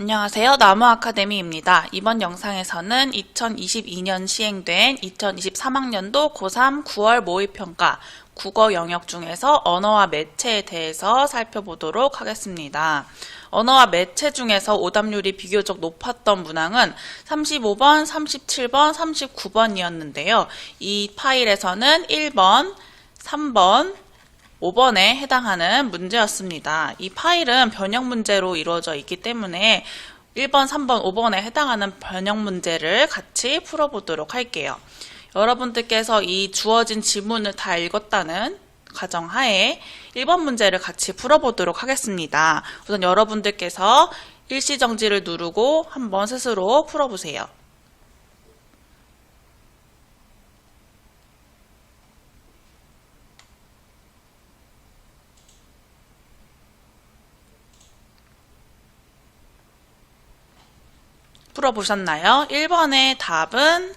안녕하세요. 나무아카데미입니다. 이번 영상에서는 2022년 시행된 2023학년도 고3 9월 모의평가 국어 영역 중에서 언어와 매체에 대해서 살펴보도록 하겠습니다. 언어와 매체 중에서 오답률이 비교적 높았던 문항은 35번, 37번, 39번이었는데요. 이 파일에서는 1번, 3번, 5번에 해당하는 문제였습니다. 이 파일은 변형 문제로 이루어져 있기 때문에 1번, 3번, 5번에 해당하는 변형 문제를 같이 풀어보도록 할게요. 여러분들께서 이 주어진 지문을 다 읽었다는 가정하에 1번 문제를 같이 풀어보도록 하겠습니다. 우선 여러분들께서 일시정지를 누르고 한번 스스로 풀어보세요. 풀어보셨나요? 1번의 답은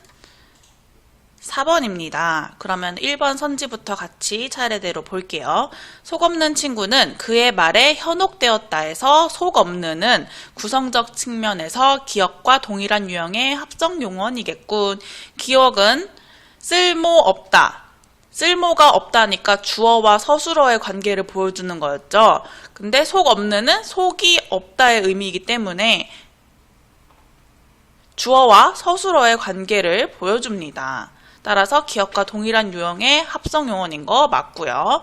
4번입니다. 그러면 1번 선지부터 같이 차례대로 볼게요. 속 없는 친구는 그의 말에 현혹되었다에서 속 없는은 구성적 측면에서 기억과 동일한 유형의 합성 용언이겠군. 기억은 쓸모없다. 쓸모가 없다니까 주어와 서술어의 관계를 보여주는 거였죠. 근데 속 없는은 속이 없다의 의미이기 때문에 주어와 서술어의 관계를 보여줍니다. 따라서 기억과 동일한 유형의 합성 용언인 거 맞고요.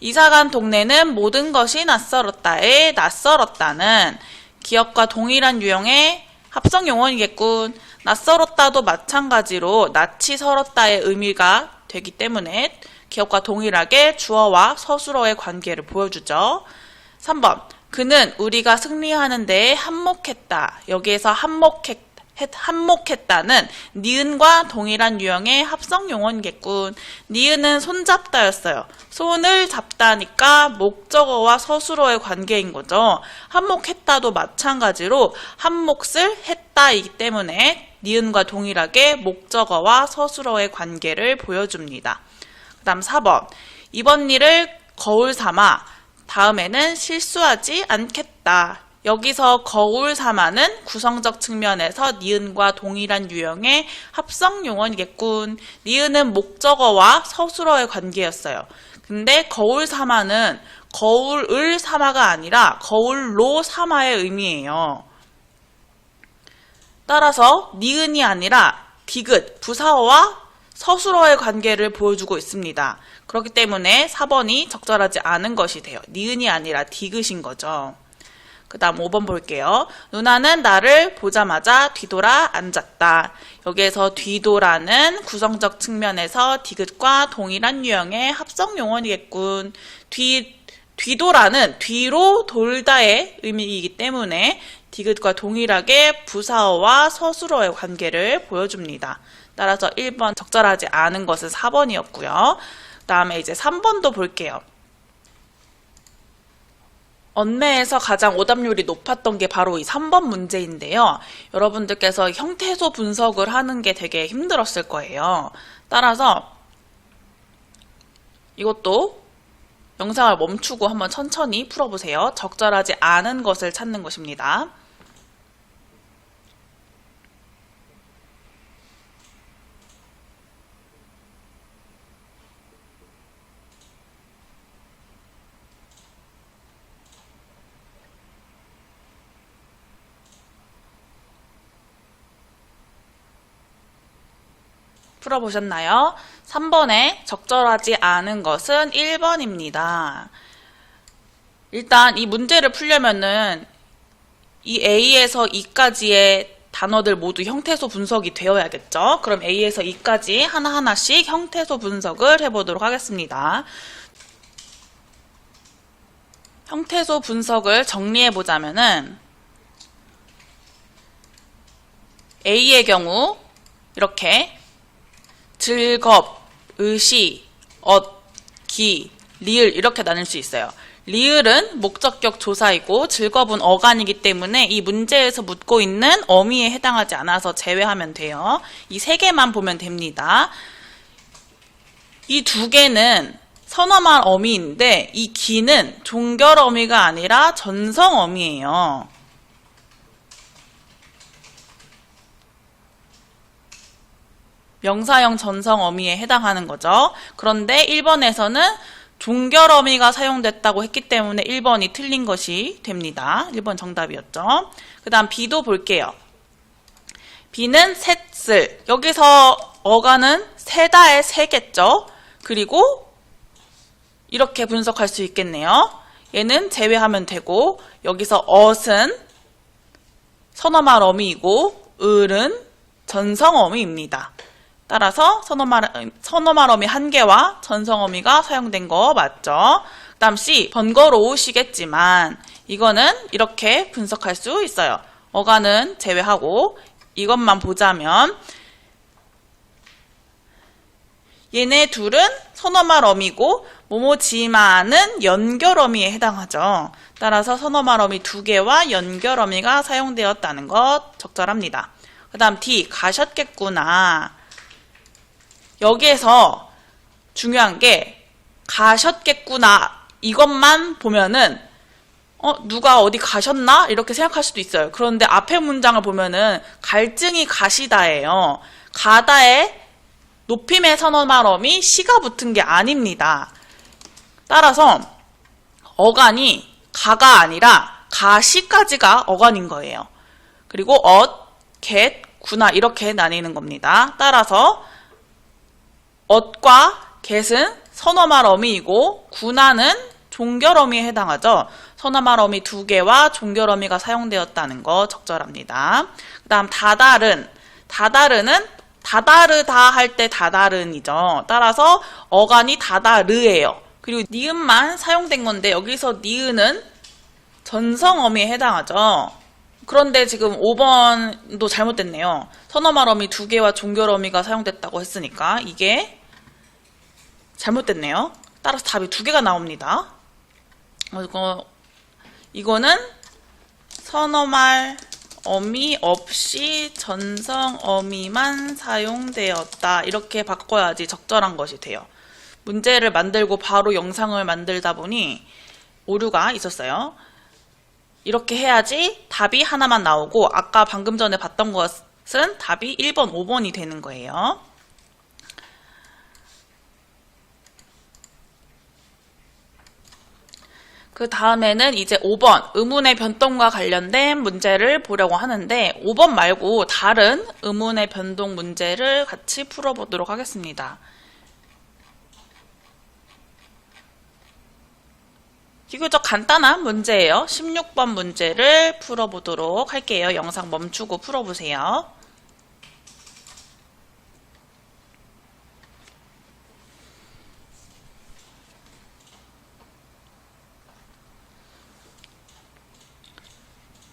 이사간 동네는 모든 것이 낯설었다에 낯설었다는 기억과 동일한 유형의 합성 용언이겠군. 낯설었다도 마찬가지로 낯이 설었다의 의미가 되기 때문에 기억과 동일하게 주어와 서술어의 관계를 보여주죠. 3번 그는 우리가 승리하는 데에 한몫했다. 여기에서 한몫했다는 니은과 동일한 유형의 합성 용언이겠군. 니은은 손잡다였어요. 손을 잡다니까 목적어와 서술어의 관계인 거죠. 한몫했다도 마찬가지로 한 몫을 했다이기 때문에 니은과 동일하게 목적어와 서술어의 관계를 보여줍니다. 그 다음 4번 이번 일을 거울 삼아 다음에는 실수하지 않겠다. 여기서 거울 삼아는 구성적 측면에서 니은과 동일한 유형의 합성 용언이겠군. 니은은 목적어와 서술어의 관계였어요. 근데 거울 삼아는 거울을 삼아가 아니라 거울로 삼아의 의미예요. 따라서 니은이 아니라 디귿, 부사어와 서술어의 관계를 보여주고 있습니다. 그렇기 때문에 4번이 적절하지 않은 것이 돼요. 니은이 아니라 디귿인 거죠. 그 다음 5번 볼게요. 누나는 나를 보자마자 뒤돌아 앉았다. 여기에서 뒤돌아는 구성적 측면에서 디귿과 동일한 유형의 합성 용언이겠군. 뒤돌아는 뒤로 돌다의 의미이기 때문에 디귿과 동일하게 부사어와 서술어의 관계를 보여줍니다. 따라서 1번 적절하지 않은 것은 4번이었고요. 그 다음에 이제 3번도 볼게요. 언매에서 가장 오답률이 높았던 게 바로 이 3번 문제인데요. 여러분들께서 형태소 분석을 하는 게 되게 힘들었을 거예요. 따라서 이것도 영상을 멈추고 한번 천천히 풀어보세요. 적절하지 않은 것을 찾는 것입니다. 풀어보셨나요? 3번에 적절하지 않은 것은 1번입니다. 일단 이 문제를 풀려면은 이 A에서 E까지의 단어들 모두 형태소 분석이 되어야겠죠? 그럼 A에서 E까지 하나하나씩 형태소 분석을 해보도록 하겠습니다. 형태소 분석을 정리해보자면은 A의 경우 이렇게 즐겁, 의시, 기, 리을 이렇게 나눌 수 있어요. 리을은 목적격 조사이고 즐겁은 어간이기 때문에 이 문제에서 묻고 있는 어미에 해당하지 않아서 제외하면 돼요. 이 세 개만 보면 됩니다. 이 두 개는 선어말 어미인데 이 기는 종결 어미가 아니라 전성 어미예요. 명사형 전성어미에 해당하는 거죠. 그런데 1번에서는 종결어미가 사용됐다고 했기 때문에 1번이 틀린 것이 됩니다. 1번 정답이었죠. 그 다음 B도 볼게요. B는 셋을. 여기서 어간은 세다의 세겠죠. 그리고 이렇게 분석할 수 있겠네요. 얘는 제외하면 되고 여기서 엇은 선어말 어미이고 을은 전성어미입니다. 따라서 선어말 어미 한 개와 전성어미가 사용된 거 맞죠? 그 다음 C, 번거로우시겠지만 이거는 이렇게 분석할 수 있어요. 어간은 제외하고 이것만 보자면 얘네 둘은 선어말 어미고 뭐뭐지만은 연결어미에 해당하죠. 따라서 선어말 어미 2개와 연결어미가 사용되었다는 것 적절합니다. 그 다음 D, 가셨겠구나. 여기에서 중요한 게 가셨겠구나 이것만 보면은 누가 어디 가셨나? 이렇게 생각할 수도 있어요. 그런데 앞에 문장을 보면은 갈증이 가시다예요. 가다에 높임의 선어말 어미 시가 붙은 게 아닙니다. 따라서 어간이 가가 아니라 가시까지가 어간인 거예요. 그리고 겟, 구나 이렇게 나뉘는 겁니다. 따라서 엇과 겟은 선어말 어미이고 구나는 종결어미에 해당하죠. 선어말 어미 2개와 종결어미가 사용되었다는 거 적절합니다. 그 다음 다다른. 다다른은 다다르다 할 때 다다른이죠. 따라서 어간이 다다르예요. 그리고 니은만 사용된 건데 여기서 니은은 전성어미에 해당하죠. 그런데 지금 5번도 잘못됐네요. 선어말 어미 2개와 종결어미가 사용됐다고 했으니까 이게 잘못됐네요. 따라서 답이 2개가 나옵니다. 이거는 선어말 어미 없이 전성어미만 사용되었다. 이렇게 바꿔야지 적절한 것이 돼요. 문제를 만들고 바로 영상을 만들다 보니 오류가 있었어요. 이렇게 해야지 답이 하나만 나오고 아까 방금 전에 봤던 것은 답이 1번, 5번이 되는 거예요. 그 다음에는 이제 5번 의문의 변동과 관련된 문제를 보려고 하는데 5번 말고 다른 의문의 변동 문제를 같이 풀어보도록 하겠습니다. 비교적 간단한 문제예요. 16번 문제를 풀어보도록 할게요. 영상 멈추고 풀어보세요.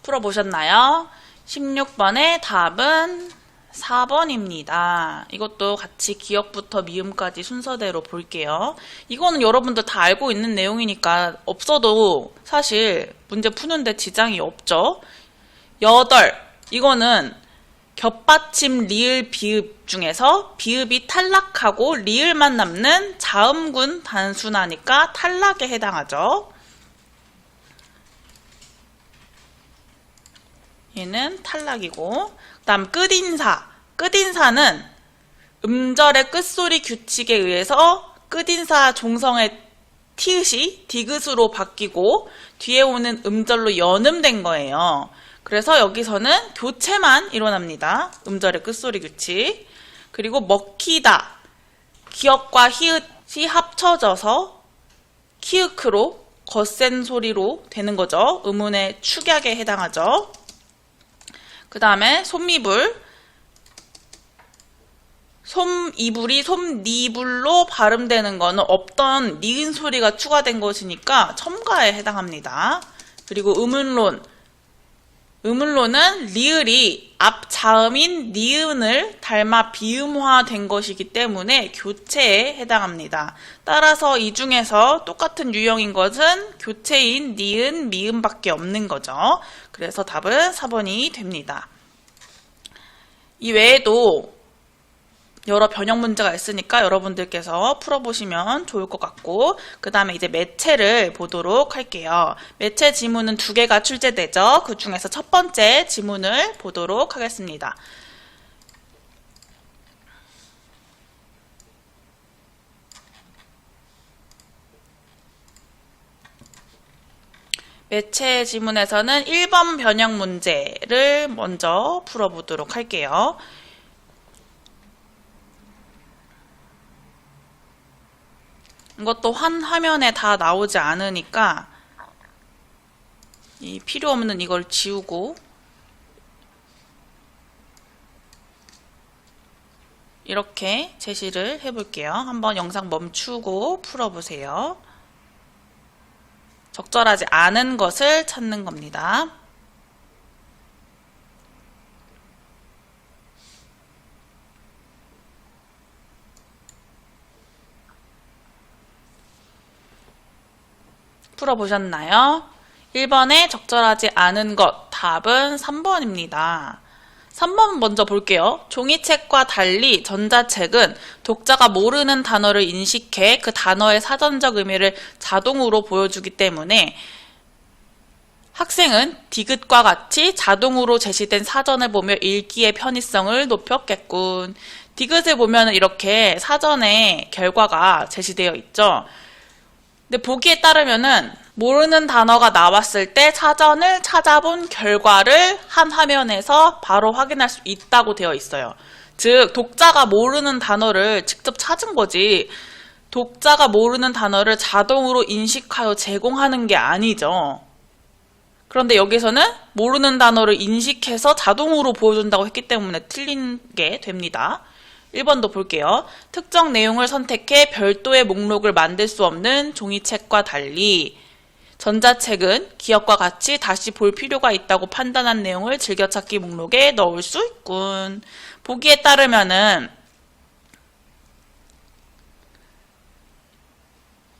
풀어보셨나요? 16번의 답은 4번입니다. 이것도 같이 기억부터 미음까지 순서대로 볼게요. 이거는 여러분들 다 알고 있는 내용이니까 없어도 사실 문제 푸는데 지장이 없죠. 8. 이거는 겹받침 리을 비읍 중에서 비읍이 탈락하고 리을만 남는 자음군 단순하니까 탈락에 해당하죠. 얘는 탈락이고, 그 다음 끝인사. 끝인사는 음절의 끝소리 규칙에 의해서 끝인사 종성의 티읕이 디귿으로 바뀌고 뒤에 오는 음절로 연음된 거예요. 그래서 여기서는 교체만 일어납니다. 음절의 끝소리 규칙. 그리고 먹히다. 기역과 히읗이 합쳐져서 키읔크로 거센 소리로 되는 거죠. 음운의 축약에 해당하죠. 그 다음에 솜이불. 솜이불이 솜니불로 발음되는 거는 없던 니은 소리가 추가된 것이니까 첨가에 해당합니다. 그리고 음운론. 음운론은 리을이 앞 자음인 니은을 닮아 비음화된 것이기 때문에 교체에 해당합니다. 따라서 이 중에서 똑같은 유형인 것은 교체인 니은, 미음밖에 없는 거죠. 그래서 답은 4번이 됩니다. 이 외에도 여러 변형 문제가 있으니까 여러분들께서 풀어보시면 좋을 것 같고, 그 다음에 이제 매체를 보도록 할게요. 매체 지문은 2개가 출제되죠. 그 중에서 첫 번째 지문을 보도록 하겠습니다. 매체 지문에서는 1번 변형 문제를 먼저 풀어보도록 할게요. 이것도 한 화면에 다 나오지 않으니까 이 필요 없는 이걸 지우고 이렇게 제시를 해볼게요. 한번 영상 멈추고 풀어보세요. 적절하지 않은 것을 찾는 겁니다. 풀어보셨나요? 1번에 적절하지 않은 것, 답은 3번입니다. 3번 먼저 볼게요. 종이책과 달리 전자책은 독자가 모르는 단어를 인식해 그 단어의 사전적 의미를 자동으로 보여주기 때문에 학생은 디귿과 같이 자동으로 제시된 사전을 보며 읽기의 편의성을 높였겠군. 디귿을 보면 이렇게 사전에 결과가 제시되어 있죠. 근데 보기에 따르면은 모르는 단어가 나왔을 때 사전을 찾아본 결과를 한 화면에서 바로 확인할 수 있다고 되어 있어요. 즉, 독자가 모르는 단어를 직접 찾은 거지, 독자가 모르는 단어를 자동으로 인식하여 제공하는 게 아니죠. 그런데 여기서는 모르는 단어를 인식해서 자동으로 보여준다고 했기 때문에 틀린 게 됩니다. 1번도 볼게요. 특정 내용을 선택해 별도의 목록을 만들 수 없는 종이책과 달리 전자책은 기억과 같이 다시 볼 필요가 있다고 판단한 내용을 즐겨찾기 목록에 넣을 수 있군. 보기에 따르면은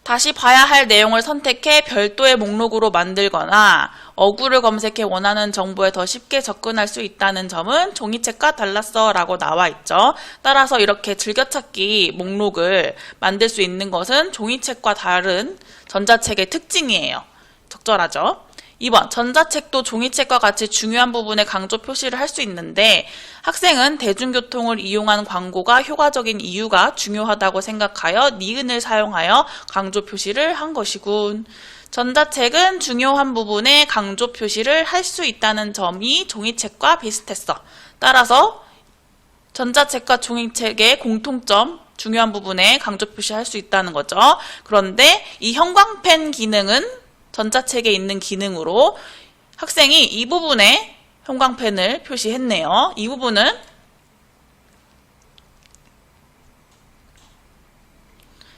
다시 봐야 할 내용을 선택해 별도의 목록으로 만들거나 어구를 검색해 원하는 정보에 더 쉽게 접근할 수 있다는 점은 종이책과 달랐어 라고 나와 있죠. 따라서 이렇게 즐겨찾기 목록을 만들 수 있는 것은 종이책과 다른 전자책의 특징이에요. 적절하죠? 2번, 전자책도 종이책과 같이 중요한 부분에 강조 표시를 할 수 있는데 학생은 대중교통을 이용한 광고가 효과적인 이유가 중요하다고 생각하여 니은을 사용하여 강조 표시를 한 것이군. 전자책은 중요한 부분에 강조 표시를 할 수 있다는 점이 종이책과 비슷했어. 따라서 전자책과 종이책의 공통점, 중요한 부분에 강조 표시할 수 있다는 거죠. 그런데 이 형광펜 기능은 전자책에 있는 기능으로 학생이 이 부분에 형광펜을 표시했네요. 이 부분은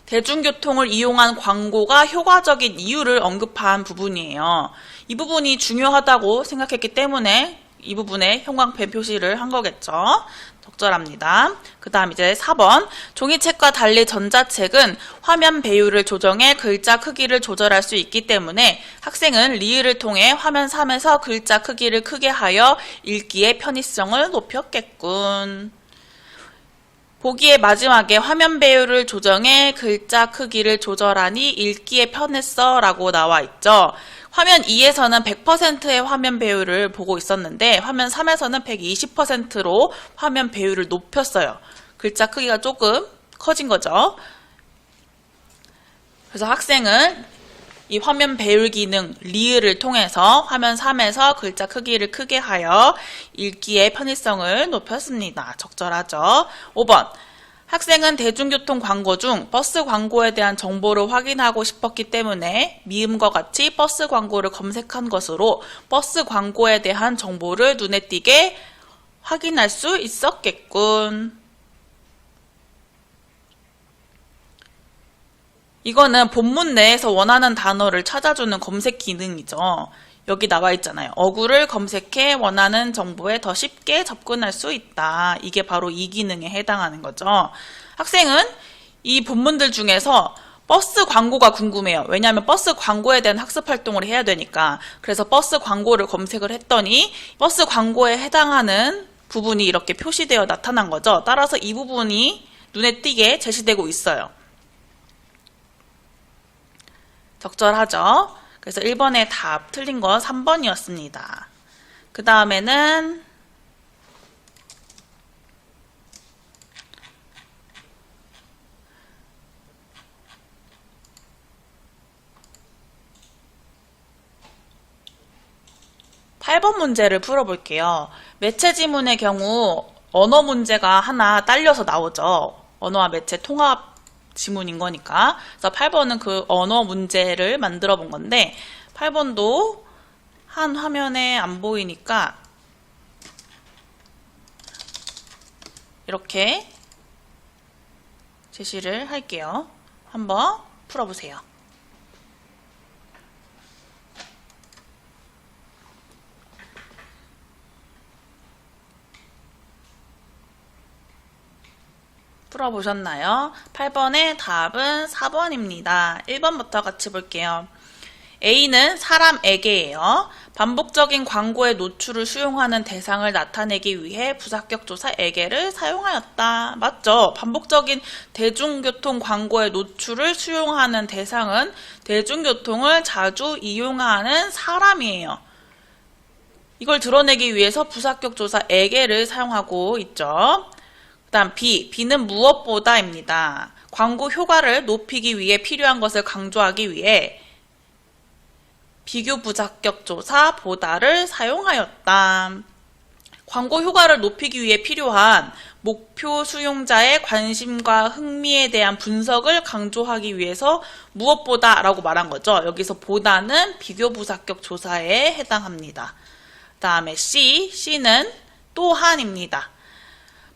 대중교통을 이용한 광고가 효과적인 이유를 언급한 부분이에요. 이 부분이 중요하다고 생각했기 때문에 이 부분에 형광펜 표시를 한 거겠죠. 적절합니다. 그 다음 이제 4번. 종이책과 달리 전자책은 화면 배율을 조정해 글자 크기를 조절할 수 있기 때문에 학생은 리을을 통해 화면 3에서 글자 크기를 크게 하여 읽기의 편의성을 높였겠군. 보기의 마지막에 화면 배율을 조정해 글자 크기를 조절하니 읽기에 편했어 라고 나와 있죠. 화면 2에서는 100%의 화면 배율을 보고 있었는데 화면 3에서는 120%로 화면 배율을 높였어요. 글자 크기가 조금 커진 거죠. 그래서 학생은 이 화면 배율 기능 리을을 통해서 화면 3에서 글자 크기를 크게 하여 읽기의 편의성을 높였습니다. 적절하죠. 5번. 학생은 대중교통 광고 중 버스 광고에 대한 정보를 확인하고 싶었기 때문에 미음과 같이 버스 광고를 검색한 것으로 버스 광고에 대한 정보를 눈에 띄게 확인할 수 있었겠군. 이거는 본문 내에서 원하는 단어를 찾아주는 검색 기능이죠. 여기 나와 있잖아요. 어구를 검색해 원하는 정보에 더 쉽게 접근할 수 있다. 이게 바로 이 기능에 해당하는 거죠. 학생은 이 본문들 중에서 버스 광고가 궁금해요. 왜냐하면 버스 광고에 대한 학습 활동을 해야 되니까. 그래서 버스 광고를 검색을 했더니 버스 광고에 해당하는 부분이 이렇게 표시되어 나타난 거죠. 따라서 이 부분이 눈에 띄게 제시되고 있어요. 적절하죠? 그래서 1번의 답 틀린 건 3번이었습니다. 그 다음에는 8번 문제를 풀어볼게요. 매체 지문의 경우 언어 문제가 하나 딸려서 나오죠. 언어와 매체 통합 지문인 거니까. 그래서 8번은 그 언어 문제를 만들어 본 건데 8번도 한 화면에 안 보이니까 이렇게 제시를 할게요. 한번 풀어보세요. 풀어보셨나요? 8번의 답은 4번입니다. 1번부터 같이 볼게요. A는 사람에게예요. 반복적인 광고의 노출을 수용하는 대상을 나타내기 위해 부사격 조사 에게를 사용하였다. 맞죠? 반복적인 대중교통 광고의 노출을 수용하는 대상은 대중교통을 자주 이용하는 사람이에요. 이걸 드러내기 위해서 부사격 조사 에게를 사용하고 있죠. 그 다음 B는 무엇보다입니다. 광고 효과를 높이기 위해 필요한 것을 강조하기 위해 비교 부사격 조사 보다를 사용하였다. 광고 효과를 높이기 위해 필요한 목표 수용자의 관심과 흥미에 대한 분석을 강조하기 위해서 무엇보다 라고 말한 거죠. 여기서 보다는 비교 부사격 조사에 해당합니다. 그 다음에 C는 또한입니다.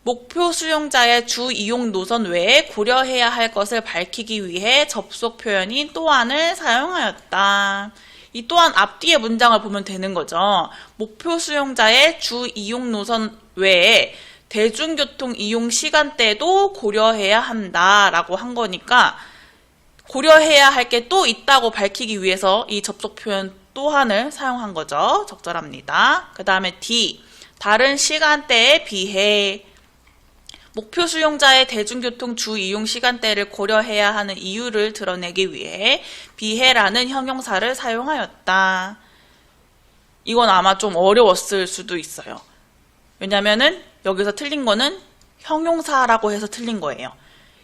목표 수용자의 주 이용 노선 외에 고려해야 할 것을 밝히기 위해 접속 표현인 또한을 사용하였다. 이 또한 앞뒤의 문장을 보면 되는 거죠. 목표 수용자의 주 이용 노선 외에 대중교통 이용 시간대도 고려해야 한다라고 한 거니까 고려해야 할 게 또 있다고 밝히기 위해서 이 접속 표현 또한을 사용한 거죠. 적절합니다. 그 다음에 D, 다른 시간대에 비해 목표 수용자의 대중교통 주 이용 시간대를 고려해야 하는 이유를 드러내기 위해 비해라는 형용사를 사용하였다. 이건 아마 좀 어려웠을 수도 있어요. 왜냐면은 여기서 틀린 거는 형용사라고 해서 틀린 거예요.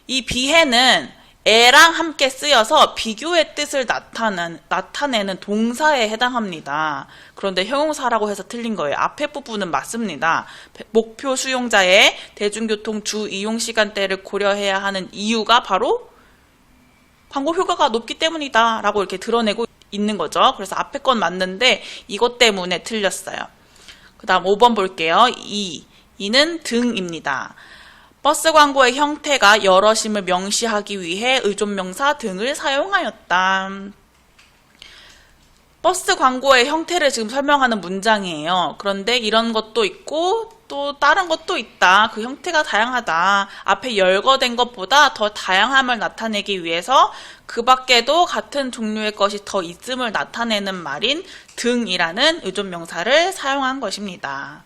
이 비해는 에랑 함께 쓰여서 비교의 뜻을 나타내는 동사에 해당합니다. 그런데 형용사라고 해서 틀린 거예요. 앞에 부분은 맞습니다. 목표 수용자의 대중교통 주 이용 시간대를 고려해야 하는 이유가 바로 광고 효과가 높기 때문이다 라고 이렇게 드러내고 있는 거죠. 그래서 앞에 건 맞는데 이것 때문에 틀렸어요. 그 다음 5번 볼게요. 이는 등입니다. 버스 광고의 형태가 여럿임을 명시하기 위해 의존명사 등을 사용하였다. 버스 광고의 형태를 지금 설명하는 문장이에요. 그런데 이런 것도 있고 또 다른 것도 있다. 그 형태가 다양하다. 앞에 열거된 것보다 더 다양함을 나타내기 위해서 그 밖에도 같은 종류의 것이 더 있음을 나타내는 말인 등이라는 의존명사를 사용한 것입니다.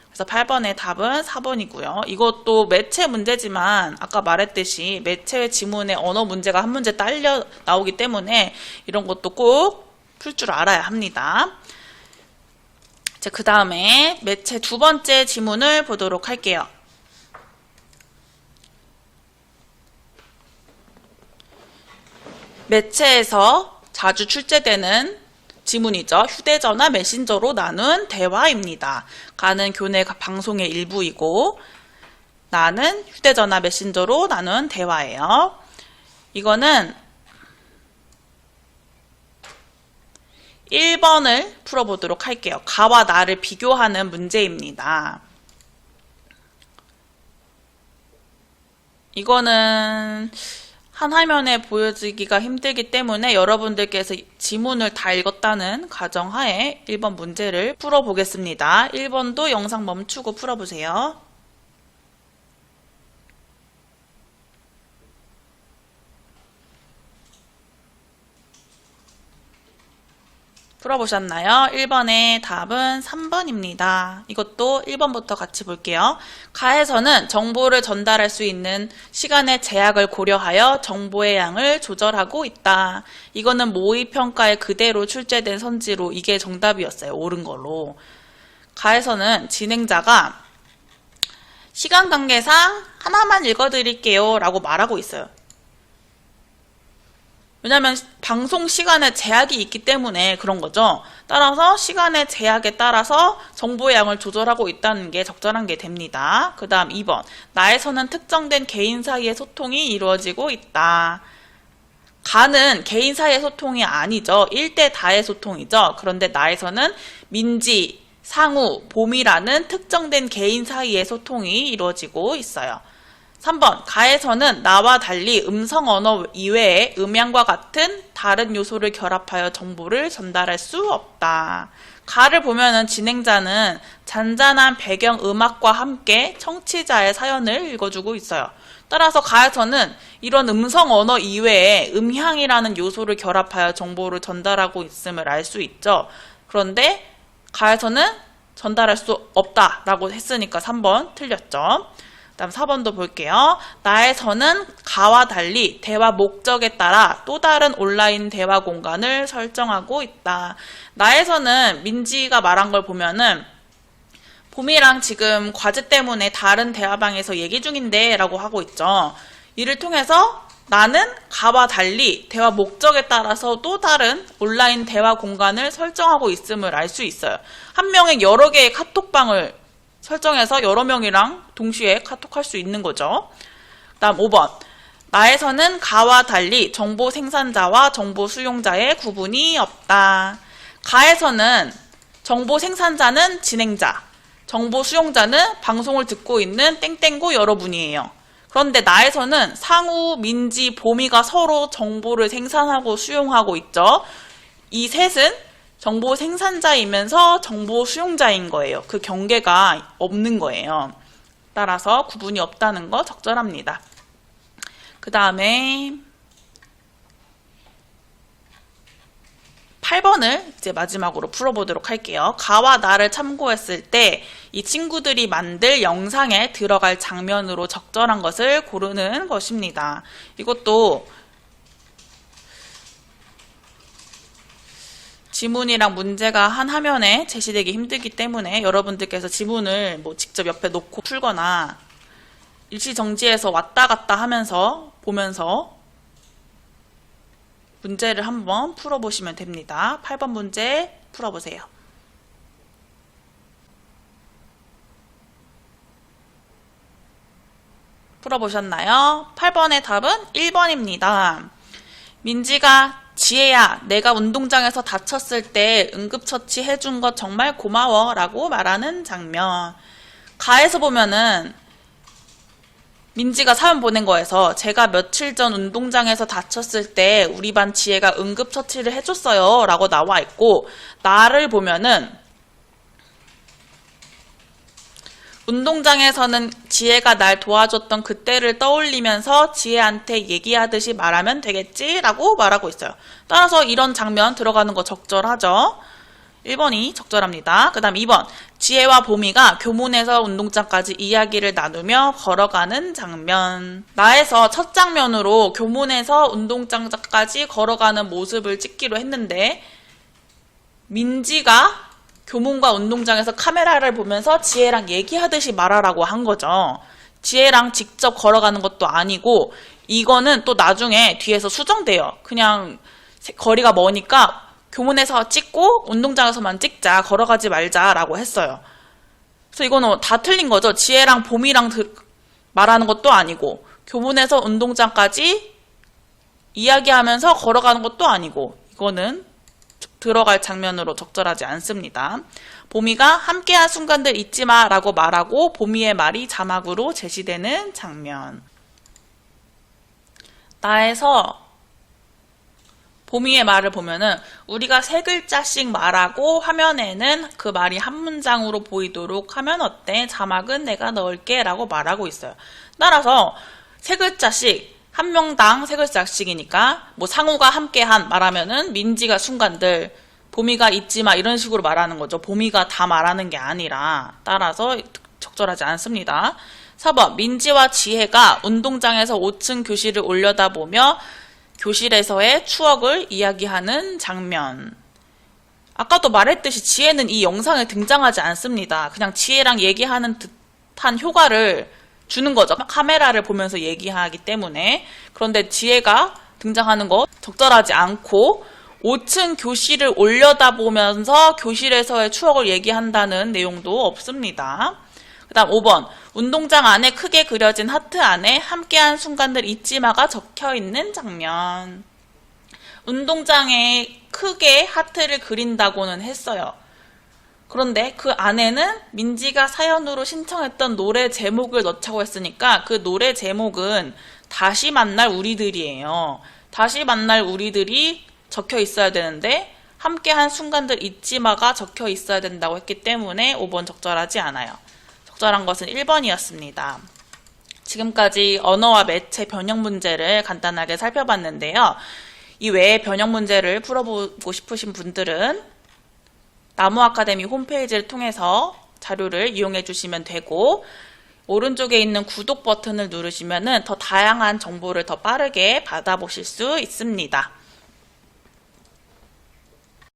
그래서 8번의 답은 4번이고요. 이것도 매체 문제지만 아까 말했듯이 매체 지문에 언어 문제가 한 문제 딸려 나오기 때문에 이런 것도 꼭 풀 줄 알아야 합니다. 그 다음에 매체 두 번째 지문을 보도록 할게요. 매체에서 자주 출제되는 지문이죠. 휴대전화 메신저로 나눈 대화입니다. 가는 교내 방송의 일부이고 나는 휴대전화 메신저로 나눈 대화예요. 이거는 1번을 풀어보도록 할게요. 가와 나를 비교하는 문제입니다. 이거는 한 화면에 보여지기가 힘들기 때문에 여러분들께서 지문을 다 읽었다는 가정하에 1번 문제를 풀어보겠습니다. 1번도 영상 멈추고 풀어보세요. 풀어보셨나요? 1번의 답은 3번입니다. 이것도 1번부터 같이 볼게요. 가에서는 정보를 전달할 수 있는 시간의 제약을 고려하여 정보의 양을 조절하고 있다. 이거는 모의평가에 그대로 출제된 선지로 이게 정답이었어요. 옳은 걸로. 가에서는 진행자가 시간 관계상 하나만 읽어드릴게요 라고 말하고 있어요. 왜냐면 방송 시간에 제약이 있기 때문에 그런 거죠. 따라서 시간의 제약에 따라서 정보의 양을 조절하고 있다는 게 적절한 게 됩니다. 그 다음 2번. 나에서는 특정된 개인 사이의 소통이 이루어지고 있다. 가는 개인 사이의 소통이 아니죠. 일대 다의 소통이죠. 그런데 나에서는 민지, 상우, 봄이라는 특정된 개인 사이의 소통이 이루어지고 있어요. 3번. 가에서는 나와 달리 음성 언어 이외에 음향과 같은 다른 요소를 결합하여 정보를 전달할 수 없다. 가를 보면은 진행자는 잔잔한 배경 음악과 함께 청취자의 사연을 읽어주고 있어요. 따라서 가에서는 이런 음성 언어 이외에 음향이라는 요소를 결합하여 정보를 전달하고 있음을 알 수 있죠. 그런데 가에서는 전달할 수 없다라고 했으니까 3번 틀렸죠. 다음 4번도 볼게요. 나에서는 가와 달리 대화 목적에 따라 또 다른 온라인 대화 공간을 설정하고 있다. 나에서는 민지가 말한 걸 보면은 봄이랑 지금 과제 때문에 다른 대화방에서 얘기 중인데 라고 하고 있죠. 이를 통해서 나는 가와 달리 대화 목적에 따라서 또 다른 온라인 대화 공간을 설정하고 있음을 알 수 있어요. 한 명의 여러 개의 카톡방을 설정해서 여러 명이랑 동시에 카톡할 수 있는 거죠. 다음 5번. 나에서는 가와 달리 정보 생산자와 정보 수용자의 구분이 없다. 가에서는 정보 생산자는 진행자, 정보 수용자는 방송을 듣고 있는 땡땡고 여러분이에요. 그런데 나에서는 상우, 민지, 봄이가 서로 정보를 생산하고 수용하고 있죠. 이 셋은 정보 생산자이면서 정보 수용자인 거예요. 그 경계가 없는 거예요. 따라서 구분이 없다는 거 적절합니다. 그 다음에 8번을 이제 마지막으로 풀어보도록 할게요. 가와 나를 참고했을 때 이 친구들이 만들 영상에 들어갈 장면으로 적절한 것을 고르는 것입니다. 이것도 지문이랑 문제가 한 화면에 제시되기 힘들기 때문에 여러분들께서 지문을 뭐 직접 옆에 놓고 풀거나 일시정지해서 왔다 갔다 하면서 보면서 문제를 한번 풀어보시면 됩니다. 8번 문제 풀어보세요. 풀어보셨나요? 8번의 답은 1번입니다. 민지가 지혜야, 내가 운동장에서 다쳤을 때 응급처치 해준 거 정말 고마워 라고 말하는 장면. 가에서 보면은 민지가 사연 보낸 거에서 제가 며칠 전 운동장에서 다쳤을 때 우리 반 지혜가 응급처치를 해줬어요 라고 나와 있고, 나를 보면은 운동장에서는 지혜가 날 도와줬던 그때를 떠올리면서 지혜한테 얘기하듯이 말하면 되겠지 라고 말하고 있어요. 따라서 이런 장면 들어가는 거 적절하죠. 1번이 적절합니다. 그 다음 2번. 지혜와 봄이가 교문에서 운동장까지 이야기를 나누며 걸어가는 장면. 나에서 첫 장면으로 교문에서 운동장까지 걸어가는 모습을 찍기로 했는데 민지가 교문과 운동장에서 카메라를 보면서 지혜랑 얘기하듯이 말하라고 한 거죠. 지혜랑 직접 걸어가는 것도 아니고 이거는 또 나중에 뒤에서 수정돼요. 그냥 거리가 머니까 교문에서 찍고 운동장에서만 찍자, 걸어가지 말자라고 했어요. 그래서 이거는 다 틀린 거죠. 지혜랑 봄이랑 말하는 것도 아니고 교문에서 운동장까지 이야기하면서 걸어가는 것도 아니고 이거는 들어갈 장면으로 적절하지 않습니다. 봄이가 함께한 순간들 잊지 마 라고 말하고 봄이의 말이 자막으로 제시되는 장면. 나에서 봄이의 말을 보면은 우리가 3글자씩 말하고 화면에는 그 말이 한 문장으로 보이도록 하면 어때? 자막은 내가 넣을게 라고 말하고 있어요. 따라서 3글자씩 한 명당 3글자씩이니까 뭐 상우가 함께한 말하면은 민지가 순간들, 봄이가 잊지 마 이런 식으로 말하는 거죠. 봄이가 다 말하는 게 아니라. 따라서 적절하지 않습니다. 4번. 민지와 지혜가 운동장에서 5층 교실을 올려다보며 교실에서의 추억을 이야기하는 장면. 아까도 말했듯이 지혜는 이 영상에 등장하지 않습니다. 그냥 지혜랑 얘기하는 듯한 효과를 주는 거죠. 카메라를 보면서 얘기하기 때문에. 그런데 지혜가 등장하는 거 적절하지 않고 5층 교실을 올려다보면서 교실에서의 추억을 얘기한다는 내용도 없습니다. 그 다음 5번 운동장 안에 크게 그려진 하트 안에 함께한 순간들 잊지 마가 적혀있는 장면. 운동장에 크게 하트를 그린다고는 했어요. 그런데 그 안에는 민지가 사연으로 신청했던 노래 제목을 넣자고 했으니까 그 노래 제목은 다시 만날 우리들이에요. 다시 만날 우리들이 적혀 있어야 되는데 함께한 순간들 잊지 마가 적혀 있어야 된다고 했기 때문에 5번 적절하지 않아요. 적절한 것은 1번이었습니다. 지금까지 언어와 매체 변형 문제를 간단하게 살펴봤는데요. 이 외에 변형 문제를 풀어보고 싶으신 분들은 나무 아카데미 홈페이지를 통해서 자료를 이용해 주시면 되고 오른쪽에 있는 구독 버튼을 누르시면 더 다양한 정보를 더 빠르게 받아보실 수 있습니다.